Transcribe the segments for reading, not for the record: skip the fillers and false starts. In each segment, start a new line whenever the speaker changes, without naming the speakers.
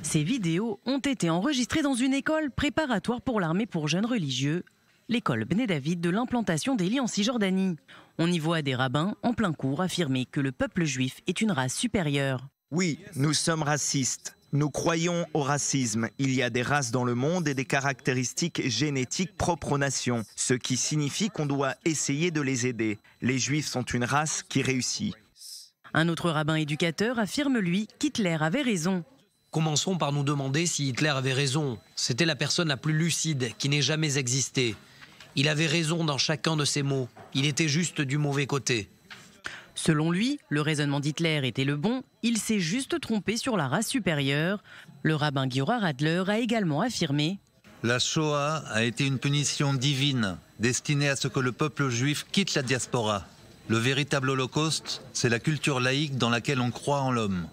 Ces vidéos ont été enregistrées dans une école préparatoire pour l'armée pour jeunes religieux, l'école Bnei David de l'implantation d'Élie en Cisjordanie. On y voit des rabbins en plein cours affirmer que le peuple juif est une race supérieure.
Oui, nous sommes racistes. Nous croyons au racisme. Il y a des races dans le monde et des caractéristiques génétiques propres aux nations, ce qui signifie qu'on doit essayer de les aider. Les Juifs sont une race qui réussit.
Un autre rabbin éducateur affirme, lui, qu'Hitler avait raison.
Commençons par nous demander si Hitler avait raison. C'était la personne la plus lucide qui n'ait jamais existé. Il avait raison dans chacun de ses mots. Il était juste du mauvais côté.
Selon lui, le raisonnement d'Hitler était le bon, il s'est juste trompé sur la race supérieure. Le rabbin Giora Radler a également affirmé:
La Shoah a été une punition divine, destinée à ce que le peuple juif quitte la diaspora. Le véritable holocauste, c'est la culture laïque dans laquelle on croit en l'homme.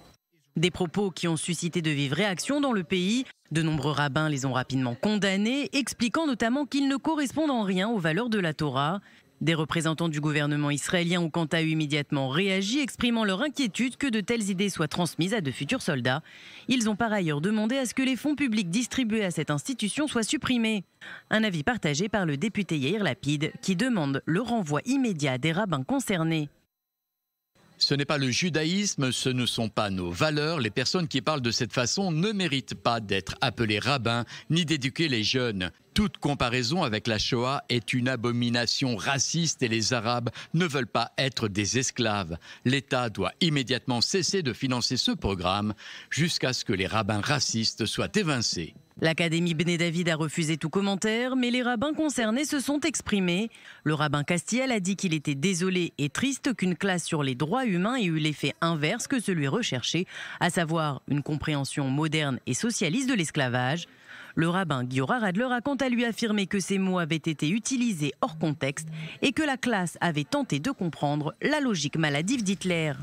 Des propos qui ont suscité de vives réactions dans le pays. De nombreux rabbins les ont rapidement condamnés, expliquant notamment qu'ils ne correspondent en rien aux valeurs de la Torah. Des représentants du gouvernement israélien ont quant à eux immédiatement réagi, exprimant leur inquiétude que de telles idées soient transmises à de futurs soldats. Ils ont par ailleurs demandé à ce que les fonds publics distribués à cette institution soient supprimés. Un avis partagé par le député Yair Lapid, qui demande le renvoi immédiat des rabbins concernés.
Ce n'est pas le judaïsme, ce ne sont pas nos valeurs. Les personnes qui parlent de cette façon ne méritent pas d'être appelées rabbins ni d'éduquer les jeunes. Toute comparaison avec la Shoah est une abomination raciste et les Arabes ne veulent pas être des esclaves. L'État doit immédiatement cesser de financer ce programme jusqu'à ce que les rabbins racistes soient évincés.
L'Académie Bnei David a refusé tout commentaire, mais les rabbins concernés se sont exprimés. Le rabbin Castiel a dit qu'il était désolé et triste qu'une classe sur les droits humains ait eu l'effet inverse que celui recherché, à savoir une compréhension moderne et socialiste de l'esclavage. Le rabbin Giora Radler a quant à lui affirmé que ces mots avaient été utilisés hors contexte et que la classe avait tenté de comprendre la logique maladive d'Hitler.